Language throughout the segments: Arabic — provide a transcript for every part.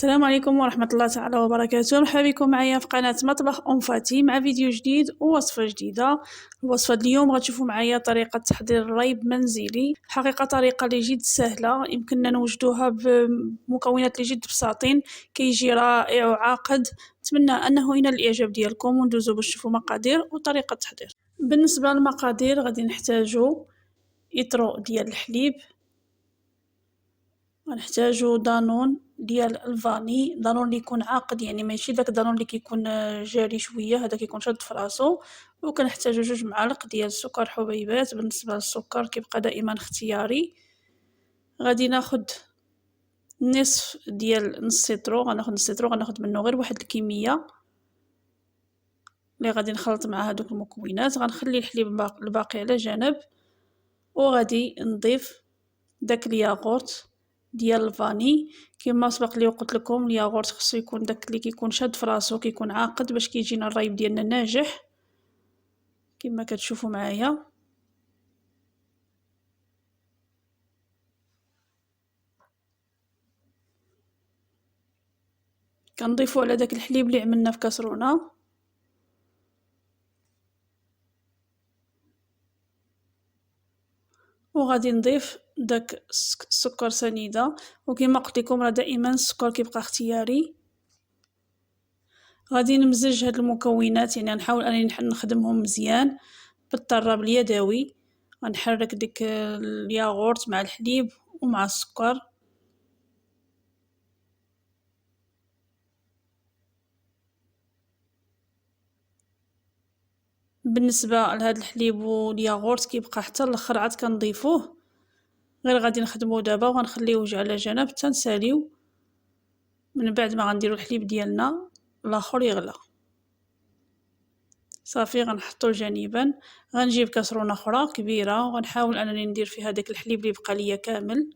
السلام عليكم ورحمة الله تعالى وبركاته. مرحبا بكم معايا في قناة مطبخ فاتي مع فيديو جديد ووصفة جديدة. الوصفة اليوم غتشوفوا معايا طريقة تحضير الريب منزلي، حقيقة طريقة اللي جد سهلة، يمكننا نوجدوها بمكونات اللي جد بساطين، كيجي رائع وعاقد. نتمنى انه ينال الاعجاب ديالكم وندوزو باش تشوفوا مقادير وطريقة التحضير. بالنسبة للمقادير غادي نحتاجو إطرو ديال الحليب، غنحتاجو دانون ديال الفاني، دانون اللي يكون عاقد، يعني ماشي داك دانون اللي كيكون جاري شويه، هذا كيكون شاد فراسو. وكنحتاجو 2 معالق ديال السكر حبيبات. بالنسبه للسكر كيبقى دائما اختياري. غادي ناخد نص سيترو، غناخد منه غير واحد الكميه اللي غادي نخلط مع هادوك المكونات. غنخلي الحليب الباقي على جنب، وغادي نضيف داك الياغورت ديال الفاني. كما سبق لي وقلت لكم، الياغورت خصو يكون داك اللي كيكون شاد فراسو، كيكون عاقد باش كيجينا الريب ديالنا ناجح كما كتشوفوا معايا. كنضيفوا على داك الحليب اللي عملنا في كاسرونه، وغادي نضيف داك السكر سنيده. وكما قلت لكم راه دائما السكر كيبقى اختياري. غادي نمزج هاد المكونات، يعني نحاول انني نخدمهم مزيان بالطراب اليدوي. غنحرك ديك الياغورت مع الحليب ومع السكر. بالنسبه لهاد الحليب والياغورت كيبقى حتى الاخر عاد كنضيفوه، غير غادي نخدموه دابا وغنخليوه على جنب حتى نساليو. من بعد ما غنديروا الحليب ديالنا الاخر يغلى صافي غنحطوه جانبا. غنجيب كاسرونه اخرى كبيره وغنحاول انني ندير فيها داك الحليب اللي بقى ليا كامل.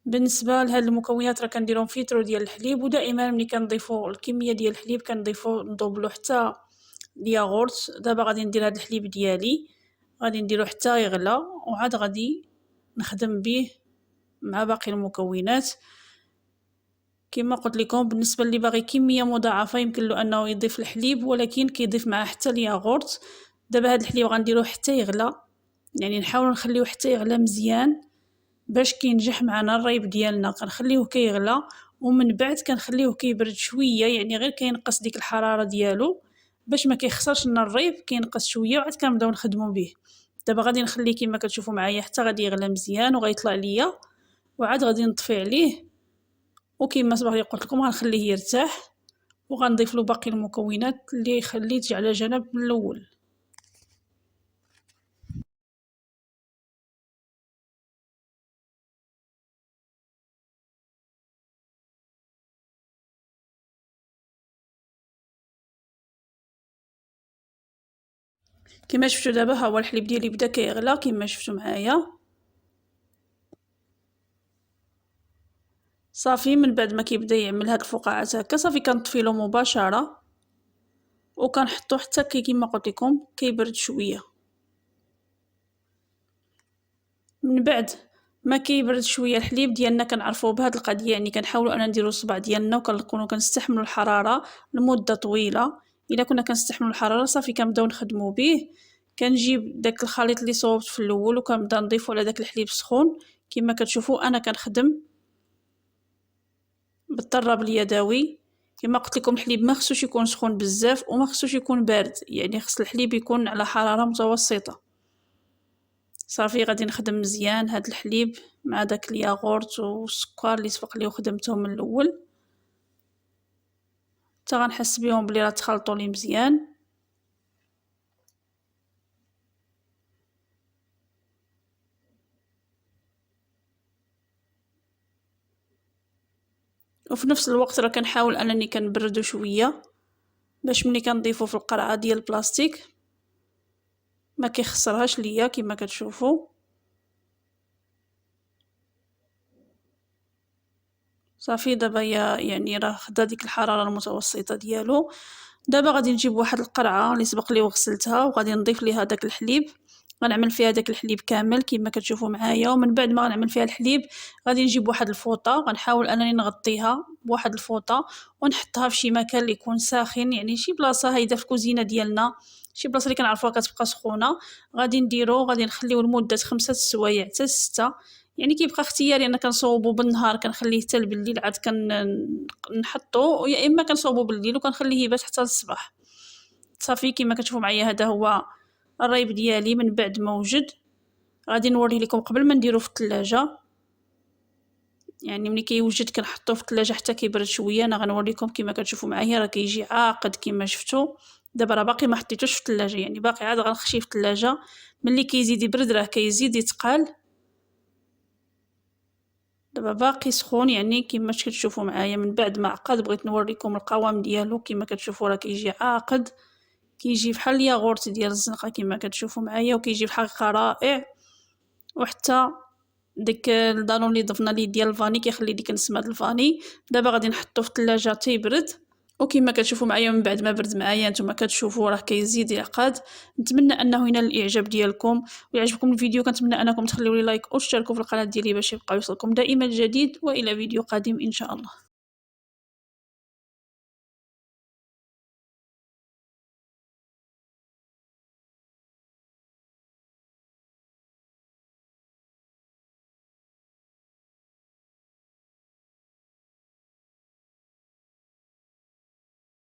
بالنسبه لهاد المكونات راه كنديرهم في لتر ديال الحليب، ودائما ملي كنضيفوا الكميه ديال الحليب كنضيفوا ندوبلو حتى الياغورت. دابا غادي ندير هاد الحليب ديالي، غادي نديرو حتى يغلى وعاد غادي نخدم به مع باقي المكونات. كما قلت لكم بالنسبه اللي باغي كميه مضاعفه يمكن له انه يضيف الحليب، ولكن كيضيف معاه حتى الياغورت. دابا هاد الحليب غنديروه حتى يغلى، يعني نحاول نخليوه حتى يغلى مزيان باش كينجح معنا الريب ديالنا. كنخليوه كيغلى ومن بعد كنخليوه كيبرد شويه، يعني غير كينقص ديك الحراره ديالو باش ما كيخسرش لنا الريب، كينقص شويه وعاد كنبداو نخدموا به. دابا غادي نخليه كما كتشوفوا معايا حتى غادي يغلى مزيان وغيطلع ليا، وعاد غادي نطفي عليه. وكما سبق لي قلت لكم غنخليه يرتاح وغنضيف له باقي المكونات اللي خليت على جنب من الاول. كما شفتوا دابا ها هو الحليب ديالي بدا كيغلى كما شفتوا معايا. صافي من بعد ما كيبدا يعمل هاد الفقاعات هكا صافي كنطفيلو مباشره وكنحطو حتى كما قلت لكم كيبرد شويه. من بعد ما كيبرد شويه الحليب ديالنا كنعرفوه بهاد القضيه، يعني كنحاولوا ان نديرو الصبع ديالنا وكنكونوا كنستحملوا الحراره لمده طويله. الا كنا كنستحملوا الحراره صافي كنبداو نخدموا به. كنجيب داك الخليط اللي صوبت في الاول وكنبدا نضيفو على داك الحليب السخون. كما كتشوفوا انا كنخدم بالطراب اليدوي. كما قلت لكم الحليب ما خصوش يكون سخون بزاف وما خصوش يكون بارد، يعني خص الحليب يكون على حراره متوسطه. صافي غادي نخدم مزيان هاد الحليب مع داك الياغورت والسكر اللي سبق لي وخدمتهم من الاول حتى غنحس بهم بلي راه تخلطوا لي مزيان. وفي نفس الوقت راه كنحاول انني كنبردو شويه باش ملي كنضيفو في القرعه ديال البلاستيك ما كيخسرهاش ليا. كما كتشوفوا صافي دابا يعني راه خدا ديك الحراره المتوسطه ديالو. دابا غادي نجيب واحد القرعه اللي سبق لي وغسلتها وغادي نضيف ليها داك الحليب غنعمل فيها داك الحليب كامل كما كتشوفوا معايا. ومن بعد ما غنعمل فيها الحليب غادي نجيب واحد الفوطه، غنحاول انني نغطيها بواحد الفوطه ونحطها في شي مكان اللي يكون ساخن، يعني شي بلاصه هايده في الكوزينه ديالنا، شي بلاصه اللي كنعرفوها كتبقى سخونه. غادي نخليو لمده 5 سوايع حتى 6، يعني كيبقى اختياري. انا كنصوبو بالنهار كنخليه حتى بالليل عاد نحطو، يا اما كنصوبو بالليل وكنخليه يبات حتى للصباح. صافي كما كتشوفوا معايا هذا هو الريب ديالي من بعد ما وجد. غادي نوريه لكم قبل ما نديرو في الثلاجه، يعني ملي كيوجد كنحطوه في الثلاجه حتى كيبرد شويه. انا غنوريكم كما كتشوفوا معايا راه كيجي عاقد كما شفتوا. دابا راه باقي ما حطيتوش في الثلاجه، يعني باقي عاد غنخشيه في الثلاجه. ملي كيزيد يبرد راه كيزيد يتقال. دابا باقي سخون يعني كما كتشوفوا معايا. من بعد ما عقد بغيت نوريكم القوام ديالو، كما كتشوفوا راه كيجي عاقد، كيجي بحال الياغورت ديال الزنقه كما كتشوفوا معايا، وكيجي بحقيقه رائع. وحتى ديك الدانون اللي ضفنا ليه ديال الفاني كيخلي ديك النسمه د الفاني. دابا غادي نحطو في الثلاجه تيبرد، وكما كتشوفوا معايا من بعد ما برد معايا نتوما كتشوفوا راه كيزيد يعقد. نتمنى انه ينال الاعجاب ديالكم ويعجبكم الفيديو. كنتمنى انكم تخليوا لي لايك وتشتركوا في القناه ديالي باش يبقى يوصلكم دائما الجديد، والى فيديو قادم ان شاء الله.